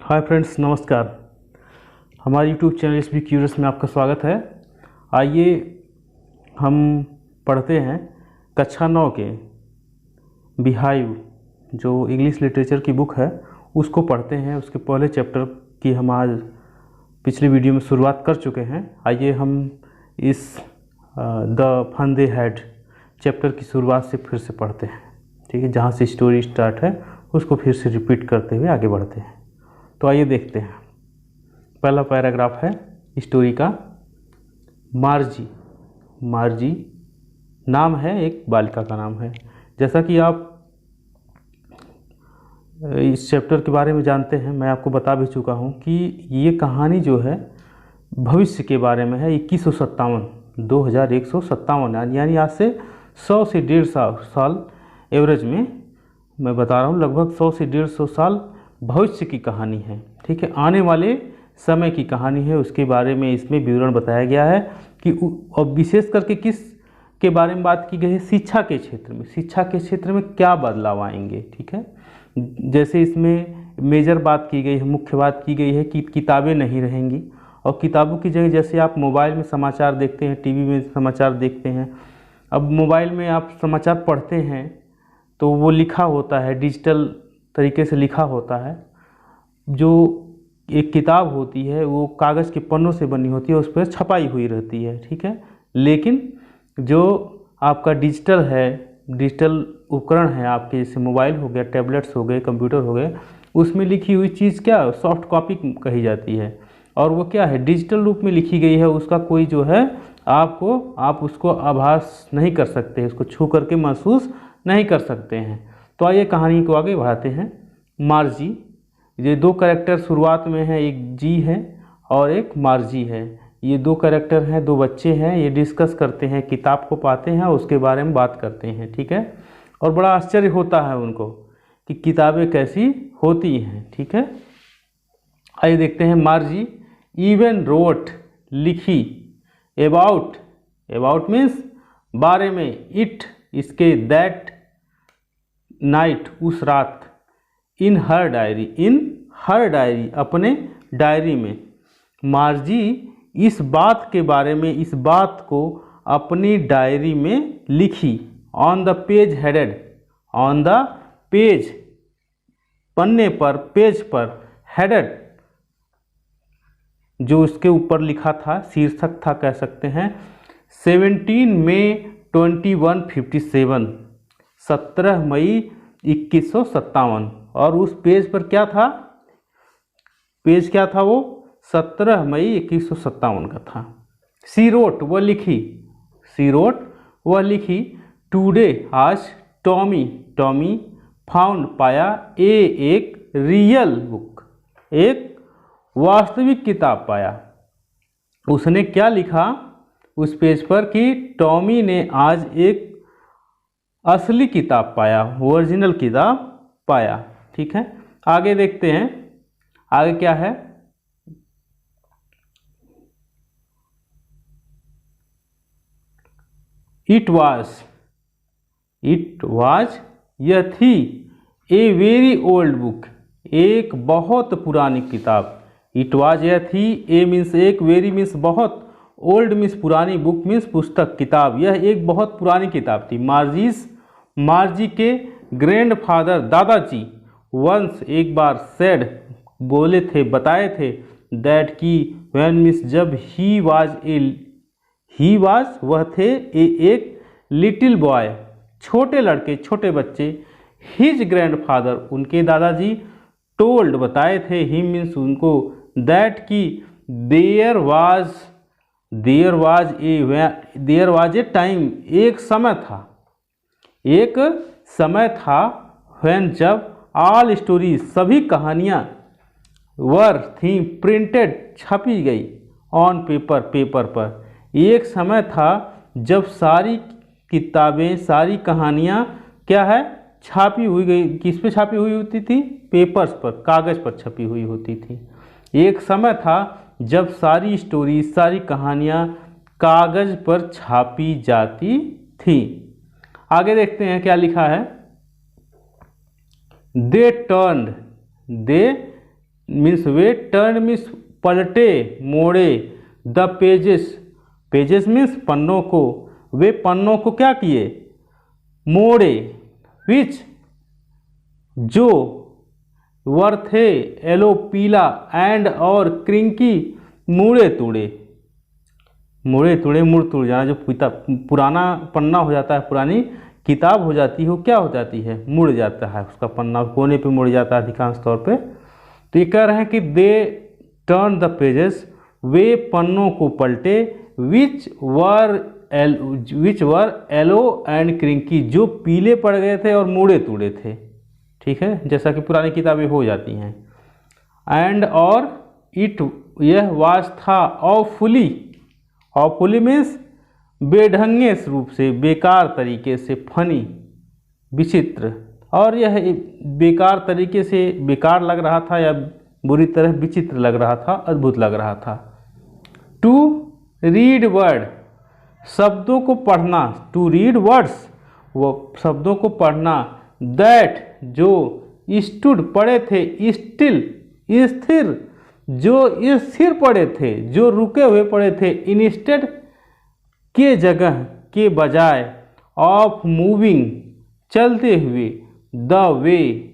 Hi friends, नमस्कार। हमारे YouTube channel S be curious में आपका स्वागत है। आइए हम पढ़ते हैं कक्षा 9 के बिहाइव, जो इंग्लिश लिटरेचर की बुक है, उसको पढ़ते हैं। उसके पहले चैप्टर की हम आज पिछली वीडियो में शुरुआत कर चुके हैं। आइए हम इस the fun they had chapter की शुरुआत से फिर से पढ़ते हैं। ठीक है, जहाँ से स्टोरी स्टार्ट है उसको फिर से रिपीट करते हुए आगे बढ़ते हैं। तो आइए देखते हैं। पहला पैराग्राफ है स्टोरी का। मार्जी। मार्जी नाम है, एक बालिका का नाम है। जैसा कि आप इस चैप्टर के बारे में जानते हैं, मैं आपको बता भी चुका हूं कि ये कहानी जो है भविष्य के बारे में है। 2157 यानी आज से 100 से 150 साल एवरेज में मैं बता रहा हूँ, लगभग 100 से 150 साल भविष्य की कहानी है। ठीक है, आने वाले समय की कहानी है, उसके बारे में इसमें विवरण बताया गया है कि और विशेष करके किस के बारे में बात की गई है, शिक्षा के क्षेत्र में। शिक्षा के क्षेत्र में क्या बदलाव आएंगे। ठीक है, जैसे इसमें मेजर बात की गई है, मुख्य बात की गई है कि किताबें नहीं रहेंगी और किताबों की जगह जैसे आप मोबाइल में समाचार देखते हैं, टीवी में समाचार देखते हैं, अब मोबाइल में आप समाचार पढ़ते हैं तो वो लिखा होता है, डिजिटल तरीके से लिखा होता है। जो एक किताब होती है वो कागज़ के पन्नों से बनी होती है, उस पर छपाई हुई रहती है। ठीक है, लेकिन जो आपका डिजिटल है, डिजिटल उपकरण है आपके, जैसे मोबाइल हो गया, टैबलेट्स हो गए, कंप्यूटर हो गए, उसमें लिखी हुई चीज़ क्या सॉफ्ट कॉपी कही जाती है और वो क्या है, डिजिटल रूप में लिखी गई है। उसका कोई जो है आप उसको आभास नहीं कर सकते, उसको छू करके महसूस नहीं कर सकते हैं। तो आइए कहानी को आगे बढ़ाते हैं। मार्जी, ये दो कैरेक्टर शुरुआत में है, एक जी है और एक मार्जी है। ये दो कैरेक्टर हैं, दो बच्चे हैं, ये डिस्कस करते हैं, किताब को पाते हैं और उसके बारे में बात करते हैं। ठीक है, और बड़ा आश्चर्य होता है उनको कि किताबें कैसी होती हैं। ठीक है, आइए देखते हैं। मार्जी इवन रोट, लिखी, अबाउट, अबाउट मीन्स बारे में, इट, इसके, दैट नाइट, उस रात, इन हर डायरी, इन हर डायरी, अपने डायरी में। मार्जी इस बात के बारे में, इस बात को अपनी डायरी में लिखी। On the page headed, on the page, पन्ने पर, पेज पर, हेडेड, जो उसके ऊपर लिखा था, शीर्षक था कह सकते हैं, 17 मई 2157, 17 मई 2157। और उस पेज पर क्या था, पेज क्या था वो, 17 मई 2157 का था। सी रोट, वह लिखी, सी रोट, वह लिखी, टुडे, आज, टॉमी, टॉमी, फाउंड, पाया, एक रियल बुक, एक वास्तविक किताब पाया। उसने क्या लिखा उस पेज पर कि टॉमी ने आज एक असली किताब पाया, ओरिजिनल किताब पाया। ठीक है, आगे देखते हैं, आगे क्या है। इट वाज, यह थी, ए वेरी ओल्ड बुक, एक बहुत पुरानी किताब। इट वाज, यह थी, ए मीन्स एक, वेरी मीन्स बहुत, ओल्ड मीन्स पुरानी, बुक मीन्स पुस्तक, किताब, यह एक बहुत पुरानी किताब थी। मार्जी के ग्रैंडफादर, दादाजी, वंस, एक बार, सेड, बोले थे, बताए थे, दैट की, व्हेन मीन्स जब, ही वाज, वह थे, एक लिटिल बॉय, छोटे लड़के, छोटे बच्चे, हिज ग्रैंडफादर, उनके दादाजी, टोल्ड, बताए थे, हिम मीन्स उनको, दैट की, देयर वाज ए टाइम, एक समय था, एक समय था, व्हेन, जब, ऑल स्टोरीज, सभी कहानियाँ, वर, थी, प्रिंटेड, छपी गई, ऑन पेपर, पेपर पर, एक समय था जब सारी किताबें, सारी कहानियाँ क्या है, छापी हुई गई। किस पे छापी हुई होती थी, पेपर्स पर, कागज़ पर छपी हुई होती थी। एक समय था जब सारी स्टोरी, सारी कहानियाँ कागज़ पर छापी जाती थी। आगे देखते हैं क्या लिखा है। दे मीन्स वे टर्न मीन्स पलटे मोड़े, द पेजेस, पेजेस मीन्स पन्नों को, वे पन्नों को क्या किए, मोड़े, विच जो, वर थे येलो पीला, एंड और क्रिंकी मुड़े तुड़े, मुड़े तुड़े मुड़ तुड़ जाना, जो पुराना पन्ना हो जाता है, पुरानी किताब हो जाती है, वो क्या हो जाती है, मुड़ जाता है, उसका पन्ना कोने पे मुड़ जाता है अधिकांश तौर पे। तो ये कह रहे हैं कि दे टर्न द पेजेस, वे पन्नों को पलटे, विच वर येलो एंड क्रिंकी, जो पीले पड़ गए थे और मुड़े तुड़े थे, ठीक है, जैसा कि पुरानी किताबें हो जाती हैं। एंड और इट, यह वाज था, ऑफुली, ऑफुली मीन्स बेढंगे रूप से, बेकार तरीके से, फनी विचित्र, और यह बेकार तरीके से बेकार लग रहा था या बुरी तरह विचित्र लग रहा था, अद्भुत लग रहा था। टू रीड वर्ड, शब्दों को पढ़ना, टू रीड वर्ड्स, वो शब्दों को पढ़ना, दैट जो, स्टूड पड़े थे, स्टिल स्थिर, जो स्थिर पड़े थे, जो रुके हुए पड़े थे, इंस्टेड के जगह के बजाय, ऑफ मूविंग चलते हुए, the way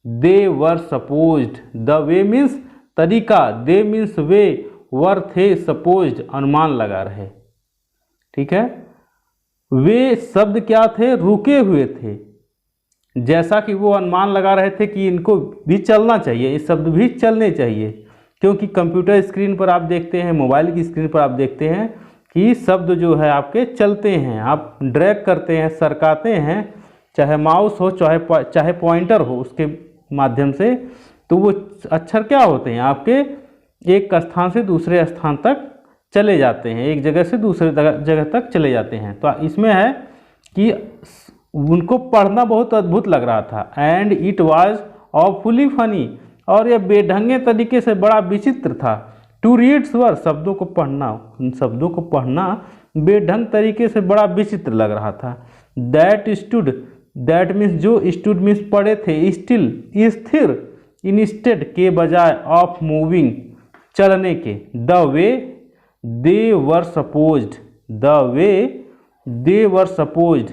they were supposed, the way means तरीका, दे मीन्स वे, वर थे सपोज्ड अनुमान लगा रहे, ठीक है। वे शब्द क्या थे, रुके हुए थे, जैसा कि वो अनुमान लगा रहे थे कि इनको भी चलना चाहिए, ये शब्द भी चलने चाहिए, क्योंकि कंप्यूटर स्क्रीन पर आप देखते हैं, मोबाइल की स्क्रीन पर आप देखते हैं कि शब्द जो है आपके चलते हैं, आप ड्रैग करते हैं, सरकाते हैं, चाहे माउस हो चाहे पॉइंटर हो, उसके माध्यम से, तो वो अक्षर क्या होते हैं आपके एक स्थान से दूसरे स्थान तक चले जाते हैं, एक जगह से दूसरे जगह तक चले जाते हैं। तो इसमें है कि उनको पढ़ना बहुत अद्भुत लग रहा था, and it was awfully funny, और यह बेढंगे तरीके से बड़ा विचित्र था। टू रीड्स वर, शब्दों को पढ़ना, उन शब्दों को पढ़ना बेढंग तरीके से बड़ा विचित्र लग रहा था। दैट स्टूड, दैट मीन्स जो, स्टूड मीन्स पड़े थे, स्टिल स्थिर, इंस्टेड के बजाय, ऑफ मूविंग चलने के, the way they were supposed, the way they were supposed,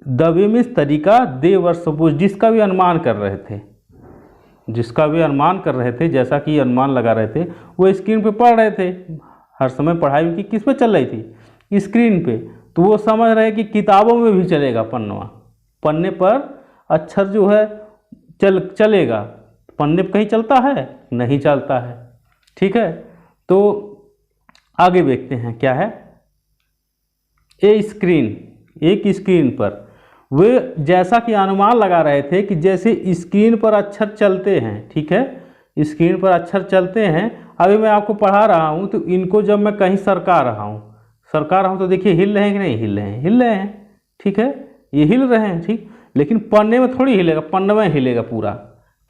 the way means तरीका, दे वर सपोज जिसका भी अनुमान कर रहे थे, जिसका भी अनुमान कर रहे थे, जैसा कि अनुमान लगा रहे थे, वो स्क्रीन पे पढ़ रहे थे, हर समय पढ़ाई उनकी किस पे चल रही थी, स्क्रीन पे, तो वो समझ रहे कि किताबों में भी चलेगा पन्ना, पन्ने पर अक्षर जो है चलेगा, पन्ने पर कहीं चलता है, नहीं चलता है, ठीक है। तो आगे देखते हैं क्या है, ए स्क्रीन, एक स्क्रीन पर वे जैसा कि अनुमान लगा रहे थे कि जैसे स्क्रीन पर अक्षर चलते हैं, ठीक है, स्क्रीन पर अक्षर चलते हैं, अभी मैं आपको पढ़ा रहा हूँ तो इनको जब मैं कहीं सरका रहा हूँ तो देखिए हिल रहे हैं कि नहीं हिल रहे हैं, हिल रहे हैं, ठीक है, ये हिल रहे हैं, ठीक, लेकिन पन्ने में थोड़ी हिलेगा, पन्ने में हिलेगा पूरा,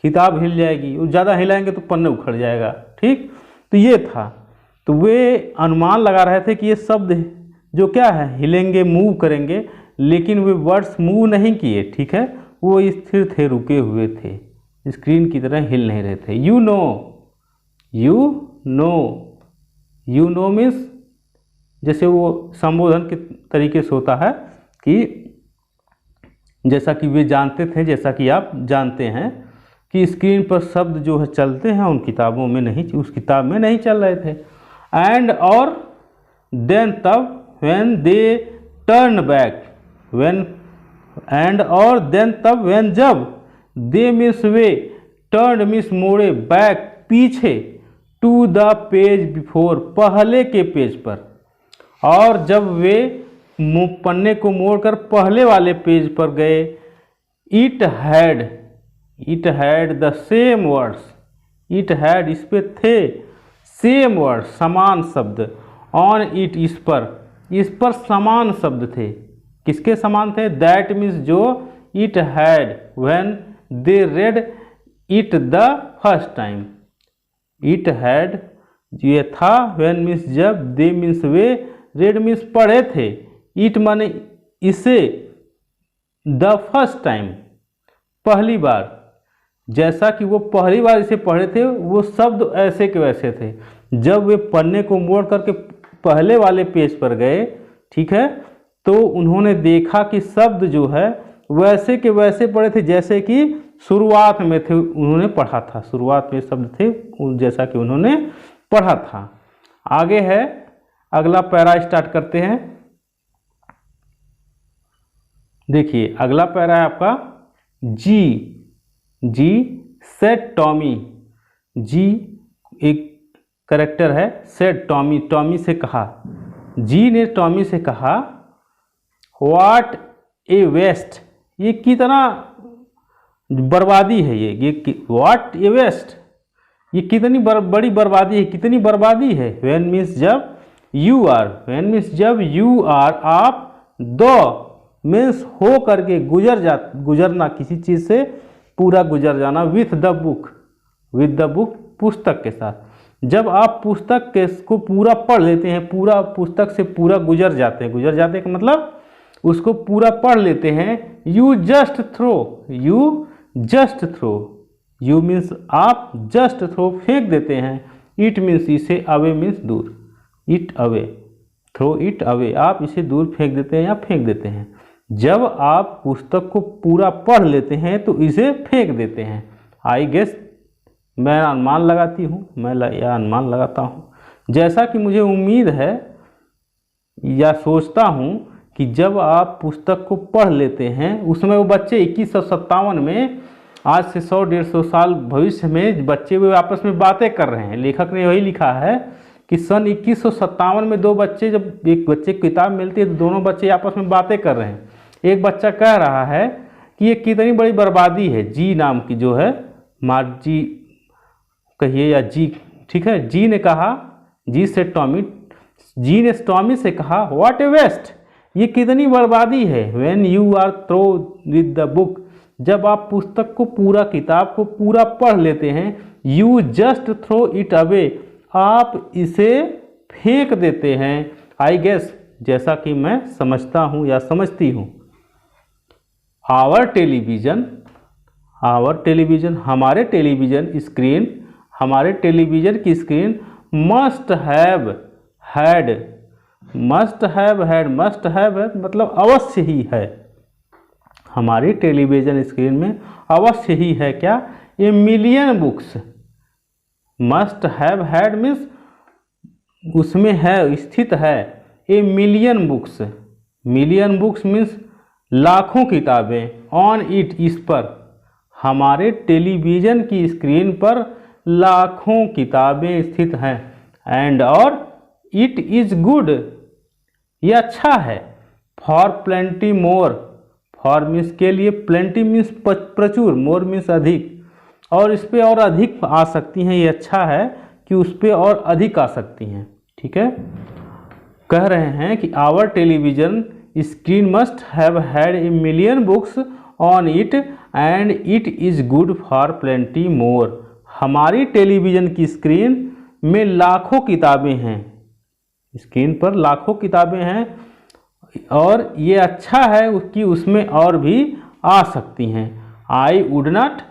किताब हिल जाएगी, और ज़्यादा हिलाएंगे तो पन्ने उखड़ जाएगा, ठीक। तो ये था, तो वे अनुमान लगा रहे थे कि ये शब्द जो क्या है हिलेंगे, मूव करेंगे, लेकिन वे वर्ड्स मूव नहीं किए, ठीक है, वो स्थिर थे, रुके हुए थे, स्क्रीन की तरह हिल नहीं रहे थे। You know, you know, you know means जैसे वो संबोधन के तरीके से होता है कि जैसा कि वे जानते थे, जैसा कि आप जानते हैं कि स्क्रीन पर शब्द जो है चलते हैं, उन किताबों में नहीं, उस किताब में नहीं चल रहे थे। एंड और देन तब, when they turn back, when, and और देन तब, व्हेन जब, दे मीन्स वे, टर्न मीन्स मोड़े, बैक पीछे, टू द पेज बिफोर पहले के पेज पर, और जब वे पन्ने को मोड़कर पहले वाले पेज पर गए, it had the same words, it had इस पे थे, सेम वर्ड समान शब्द, ऑन इट इस पर समान शब्द थे, किसके समान थे, दैट मीन्स जो, it had, when they read it the first time, it had ये था, व्हेन मीन्स जब, दे मीन्स वे, रेड मीन्स पढ़े थे, इट माने इसे, द फर्स्ट टाइम पहली बार, जैसा कि वो पहली बार इसे पढ़े थे वो शब्द ऐसे के वैसे थे। जब वे पन्ने को मोड़ करके पहले वाले पेज पर गए, ठीक है, तो उन्होंने देखा कि शब्द जो है वैसे के वैसे पढ़े थे जैसे कि शुरुआत में थे उन्होंने पढ़ा था। शुरुआत में शब्द थे जैसा कि उन्होंने पढ़ा था। आगे है, अगला पैरा स्टार्ट करते हैं। देखिए अगला पैरा है आपका जी सेड टॉमी। जी एक करेक्टर है, सेड टॉमी, टॉमी से कहा, जी ने टॉमी से कहा व्हाट ए वेस्ट, ये कितना बर्बादी है, ये व्हाट ए वेस्ट, ये कितनी बड़ी बर्बादी है, कितनी बर्बादी है। व्हेन मीन्स जब, यू आर, व्हेन मीन्स जब, यू आर आप, दो मीन्स हो करके, गुजरना किसी चीज़ से, पूरा गुजर जाना, with the book, with the book पुस्तक के साथ। जब आप पुस्तक के को पूरा पढ़ लेते हैं, पूरा पुस्तक से पूरा गुजर जाते हैं, गुजर जाते का मतलब उसको पूरा पढ़ लेते हैं। You just throw, you just throw, you means आप, जस्ट थ्रो फेंक देते हैं, इट मीन्स इसे, अवे मीन्स दूर, it away, throw it away आप इसे दूर फेंक देते हैं या फेंक देते हैं। जब आप पुस्तक को पूरा पढ़ लेते हैं तो इसे फेंक देते हैं। आई गेस, मैं अनुमान लगाती हूँ, मैं यह अनुमान लगाता हूँ, जैसा कि मुझे उम्मीद है या सोचता हूँ कि जब आप पुस्तक को पढ़ लेते हैं, उसमें वो बच्चे 2157 में, आज से 100-150 साल भविष्य में बच्चे वे आपस में बातें कर रहे हैं। लेखक ने वही लिखा है कि सन 2157 में दो बच्चे, जब एक बच्चे की किताब मिलती है तो दोनों बच्चे आपस में बातें कर रहे हैं। एक बच्चा कह रहा है कि ये कितनी बड़ी बर्बादी है, जी नाम की जो है, मार्जी कहिए या जी, ठीक है, जी ने कहा, जी से टॉमी, जी ने टॉमी से कहा व्हाट ए वेस्ट, ये कितनी बर्बादी है। When you are through with the book, जब आप पुस्तक को पूरा, किताब को पूरा पढ़ लेते हैं, you just throw it away आप इसे फेंक देते हैं। आई गेस, जैसा कि मैं समझता हूँ या समझती हूँ। आवर टेलीविजन, हमारे टेलीविजन स्क्रीन, हमारे टेलीविजन की screen must have had, must have had, must have है मतलब अवश्य ही है, हमारी टेलीविजन स्क्रीन में अवश्य ही है क्या, ए million books. Must have had means उसमें है, स्थित है, ए million books, million books means लाखों किताबें, ऑन इट इस पर, हमारे टेलीविज़न की स्क्रीन पर लाखों किताबें स्थित हैं, एंड और इट इज़ गुड, ये अच्छा है, for plenty more, for means के लिए, प्लेंटी मीन्स प्रचुर, मोर मीन्स अधिक, और इस पर और अधिक आ सकती हैं, ये अच्छा है कि उस पर और अधिक आ सकती हैं, ठीक है। कह रहे हैं कि our television screen must have had a million books on it and it is good for plenty more, हमारी टेलीविज़न की स्क्रीन में लाखों किताबें हैं, स्क्रीन पर लाखों किताबें हैं और ये अच्छा है कि उसमें और भी आ सकती हैं। I would not,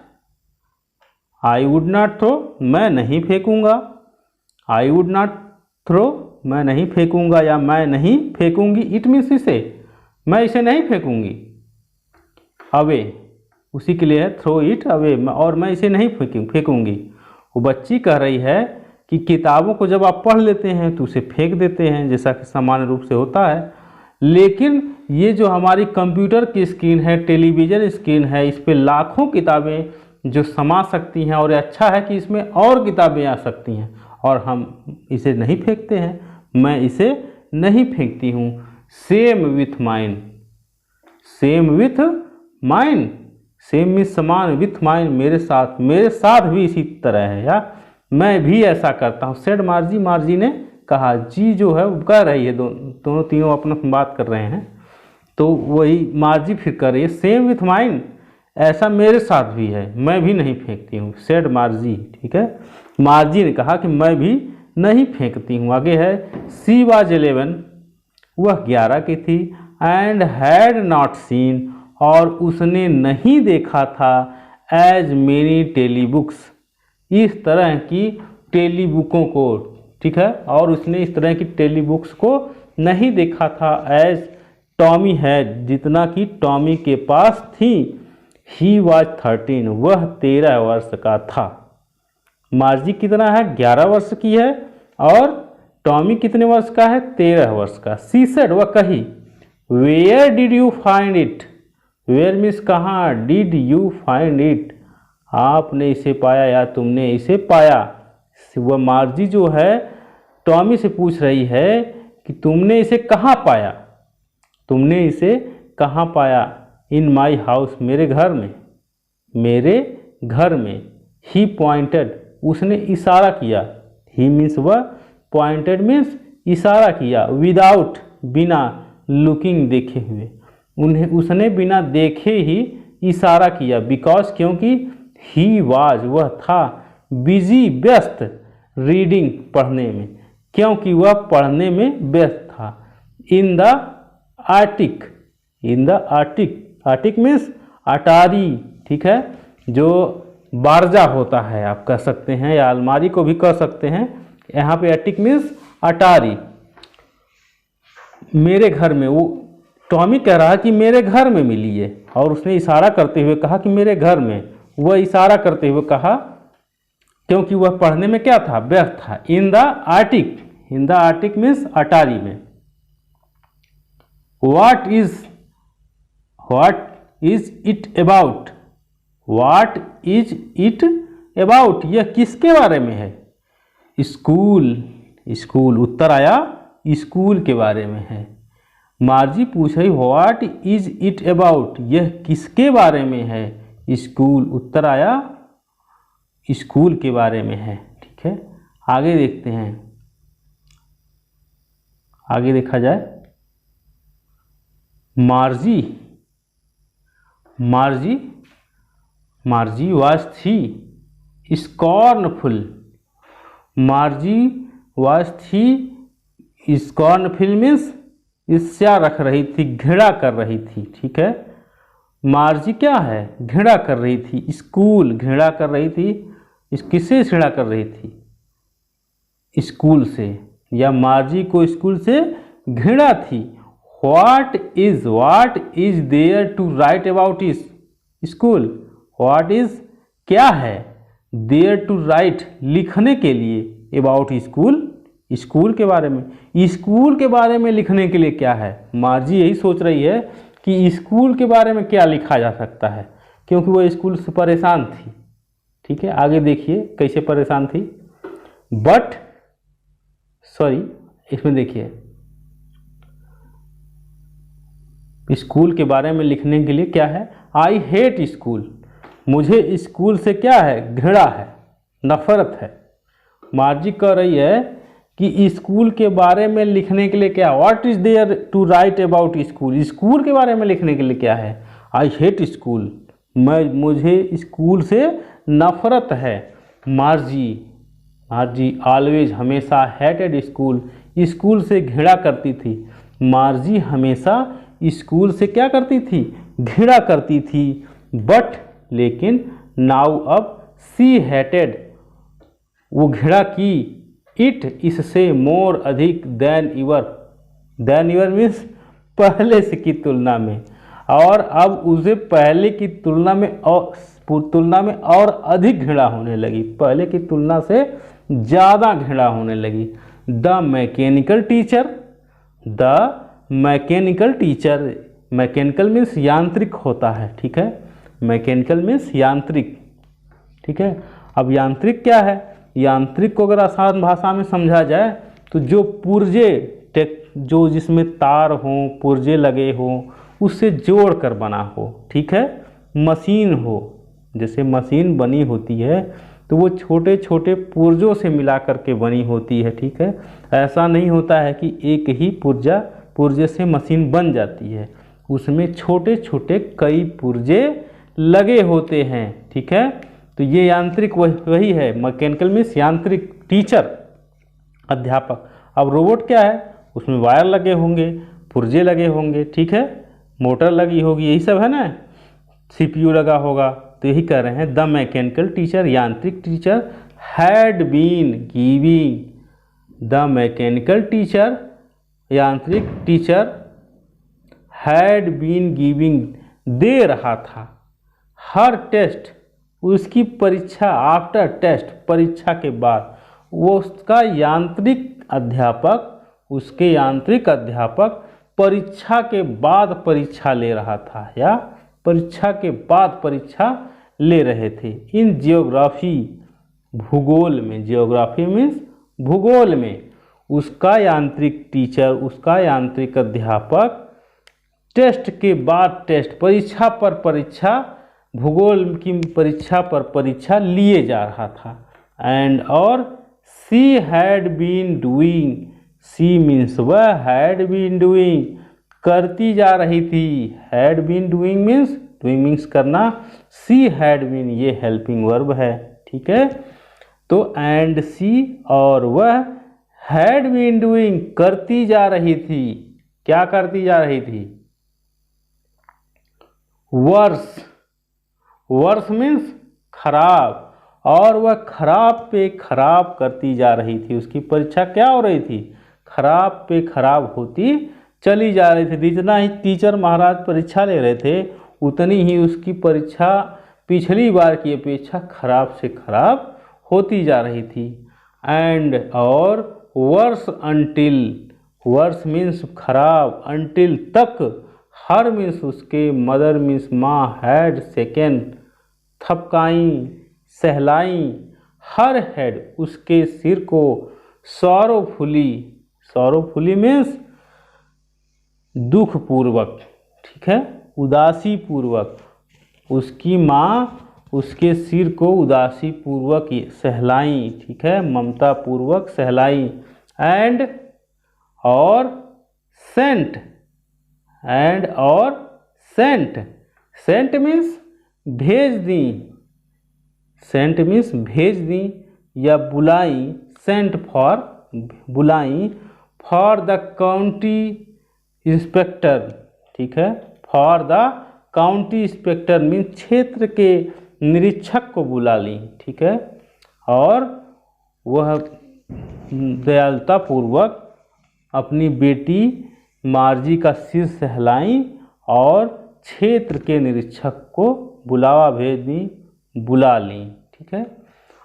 I would not throw, मैं नहीं फेंकूंगा, आई वुड नॉट थ्रो, मैं नहीं फेंकूंगा या मैं नहीं फेंकूंगी, इट मीन्स इसे, मैं इसे नहीं फेंकूंगी, अवे उसी के लिए है, थ्रो इट अवे, और मैं इसे नहीं फेंकूंगी। वो बच्ची कह रही है कि किताबों को जब आप पढ़ लेते हैं तो उसे फेंक देते हैं, जैसा कि सामान्य रूप से होता है, लेकिन ये जो हमारी कंप्यूटर की स्क्रीन है, टेलीविज़न स्क्रीन है, इस पर लाखों किताबें जो समा सकती हैं, और अच्छा है कि इसमें और किताबें आ सकती हैं, और हम इसे नहीं फेंकते हैं, मैं इसे नहीं फेंकती हूँ। Same with mine, same with mine, same means समान, विथ माइन मेरे साथ, मेरे साथ भी इसी तरह है, या मैं भी ऐसा करता हूँ। सेड मार्जी, मार्जी ने कहा, जी जो है वो कह रही है, दोनों तीनों अपना बात कर रहे हैं, तो वही मार्जी फिर कर रही है, सेम विथ माइन, ऐसा मेरे साथ भी है, मैं भी नहीं फेंकती हूँ, सेड मार्जी, ठीक है। मार्जी ने कहा कि मैं भी नहीं फेंकती हूँ। आगे है, सी वाज 11, वह 11 की थी, एंड हैड नॉट सीन, और उसने नहीं देखा था, एज मेनी टेलीबुक्स, इस तरह की टेलीबुकों को, ठीक है, और उसने इस तरह की टेलीबुक्स को नहीं देखा था एज टॉमी है, जितना कि टॉमी के पास थी। ही वॉज 13, वह 13 वर्ष का था। मार्जी कितना है, 11 वर्ष की है, और टॉमी कितने वर्ष का है, 13 वर्ष का। सी सेड, वह कही, where did you find it, where means कहाँ, डिड यू फाइंड इट, आपने इसे पाया या तुमने इसे पाया। वह मार्जी जो है टॉमी से पूछ रही है कि तुमने इसे कहाँ पाया, तुमने इसे कहाँ पाया। इन माई हाउस, मेरे घर में, मेरे घर में। ही पॉइंटेड, उसने इशारा किया। ही मीन्स वह, पॉइंटेड मीन्स इशारा किया। विदाउट, बिना, लुकिंग, देखे हुए, उसने बिना देखे ही इशारा किया। बिकॉज, क्योंकि, ही वाज, वह था, बिजी, व्यस्त, रीडिंग, पढ़ने में, क्योंकि वह पढ़ने में व्यस्त था। In the attic, in the attic, attic means अटारी, ठीक है, जो बारजा होता है आप कह सकते हैं, या अलमारी को भी कह सकते हैं। यहाँ पे आर्टिक मीन्स अटारी। मेरे घर में, वो टॉमी कह रहा है कि मेरे घर में मिली है, और उसने इशारा करते हुए कहा कि मेरे घर में। वह इशारा करते हुए कहा क्योंकि वह पढ़ने में क्या था, व्यस्त था। In the attic, in the attic means अटारी में। What is it about, what is it about, यह किसके बारे में है। स्कूल, स्कूल, उत्तर आया स्कूल के बारे में है। मार्जी पूछ रही व्हाट इज इट अबाउट, यह किसके बारे में है। स्कूल, उत्तर आया स्कूल के बारे में है, ठीक है। आगे देखते हैं, आगे देखा जाए। मार्जी, मार्जी, मार्जी वाज थी स्कॉर्नफुल, मार्जी वाज थी स्कॉर्नफुल मीन्स ईर्ष्या रख रही थी, घृणा कर रही थी, ठीक है। मार्जी क्या है, घृणा कर रही थी। स्कूल, घृणा कर रही थी, किससे घृणा कर रही थी, स्कूल से, या मार्जी को स्कूल से घृणा थी। What is there to write about इस स्कूल, व्हाट इज, क्या है, देयर टू राइट, लिखने के लिए, अबाउट स्कूल, स्कूल के बारे में। स्कूल के बारे में लिखने के लिए क्या है, मार्जी यही सोच रही है कि स्कूल के बारे में क्या लिखा जा सकता है, क्योंकि वह स्कूल से परेशान थी, ठीक है। आगे देखिए कैसे परेशान थी। बट, सॉरी, इसमें देखिए स्कूल के बारे में लिखने के लिए क्या है, आई हेट स्कूल, मुझे स्कूल से क्या है, घृणा है, नफरत है। मार्जी कह रही है कि स्कूल के बारे में लिखने के लिए क्या, what is there to write about school, school के बारे में लिखने के लिए क्या है। आई हेट स्कूल, मुझे स्कूल से नफरत है। मार्जी, मार्जी ऑलवेज, हमेशा, हेटेड स्कूल, स्कूल से घृणा करती थी। मार्जी हमेशा स्कूल से क्या करती थी, घृणा करती थी। बट, लेकिन, नाउ, अब, सी हेटेड, वो घृणा की, इट, इससे, मोर, अधिक, देन ईवर मीन्स पहले से की तुलना में, और अब उसे पहले की तुलना में और अधिक घृणा होने लगी, पहले की तुलना से ज़्यादा घृणा होने लगी। The mechanical teacher, the mechanical teacher, mechanical means यांत्रिक होता है, ठीक है, मैकेनिकल मीन्स यांत्रिक, ठीक है। अब यांत्रिक क्या है, यांत्रिक को अगर आसान भाषा में समझा जाए तो जो पुर्जे, जो जिसमें तार हों, पुर्जे लगे हों, उससे जोड़ कर बना हो, ठीक है। मशीन हो, जैसे मशीन बनी होती है तो वो छोटे छोटे पुर्जों से मिला करके बनी होती है, ठीक है। ऐसा नहीं होता है कि एक ही पुर्जे से मशीन बन जाती है, उसमें छोटे छोटे कई पुर्जे लगे होते हैं, ठीक है। तो ये यांत्रिक वही है, मैकेनिकल मीन्स यांत्रिक, टीचर, अध्यापक। अब रोबोट क्या है, उसमें वायर लगे होंगे, पुर्जे लगे होंगे, ठीक है, मोटर लगी होगी, यही सब है ना। सीपीयू लगा होगा, तो यही कह रहे हैं द मैकेनिकल टीचर यांत्रिक teacher had been giving, the mechanical teacher यांत्रिक टीचर हैड बीन गिविंग दे रहा था हर टेस्ट, उसकी परीक्षा आफ्टर टेस्ट, परीक्षा के बाद वो उसका यांत्रिक अध्यापक परीक्षा के बाद परीक्षा ले रहा था या परीक्षा के बाद परीक्षा ले रहे थे। इन जियोग्राफी, भूगोल में, जियोग्राफी मीन्स भूगोल में उसका यांत्रिक टीचर, उसका यांत्रिक अध्यापक टेस्ट के बाद टेस्ट, परीक्षा पर परीक्षा, भूगोल की परीक्षा पर परीक्षा लिए जा रहा था। एंड और she had been doing, she means वह, हैड बीन डूइंग करती जा रही थी, हैड बीन डूइंग मीन्स करना, सी हैड बीन ये हेल्पिंग वर्ब है, ठीक है। तो एंड सी और वह हैड बीन डूइंग करती जा रही थी, क्या करती जा रही थी, वर्स मीन्स खराब, और वह खराब पे खराब करती जा रही थी, उसकी परीक्षा क्या हो रही थी, खराब पे खराब होती चली जा रही थी। जितना ही टीचर महाराज परीक्षा ले रहे थे उतनी ही उसकी परीक्षा पिछली बार की अपेक्षा खराब से खराब होती जा रही थी। एंड और वर्स अंटिल, वर्स मीन्स खराब, अंटिल तक, हर मीन्स उसके, मदर मीन्स माँ, हैड सेकेंड, थपकाई, सहलाई, हर हेड उसके सिर को, सौरवफुली, सौरवफुली मीन्स दुखपूर्वक, ठीक है, उदासी पूर्वक, उसकी माँ उसके सिर को उदासी पूर्वक सहलाई, ठीक है, ममता पूर्वक सहलाई। एंड और सेंट, एंड और सेंट, सेंट मीन्स भेज दी, सेंट मीन्स भेज दी या बुलाई, सेंट फॉर बुलाई, फॉर द काउंटी इंस्पेक्टर, ठीक है, for the county inspector means क्षेत्र के निरीक्षक को बुला ली, ठीक है, और वह दयालुता पूर्वक अपनी बेटी मार्जी का सिर सहलाई और क्षेत्र के निरीक्षक को बुलावा भेज दी, बुला ली, ठीक है।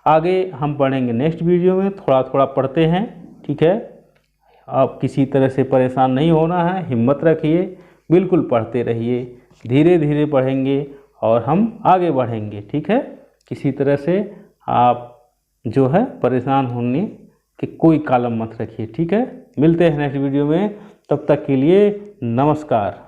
आगे हम पढ़ेंगे नेक्स्ट वीडियो में, थोड़ा थोड़ा पढ़ते हैं, ठीक है। आप किसी तरह से परेशान नहीं होना है, हिम्मत रखिए, बिल्कुल पढ़ते रहिए, धीरे धीरे पढ़ेंगे और हम आगे बढ़ेंगे, ठीक है। किसी तरह से आप जो है परेशान होने कि कोई कालम मत रखिए, ठीक है। मिलते हैं नेक्स्ट वीडियो में, तब तक के लिए नमस्कार।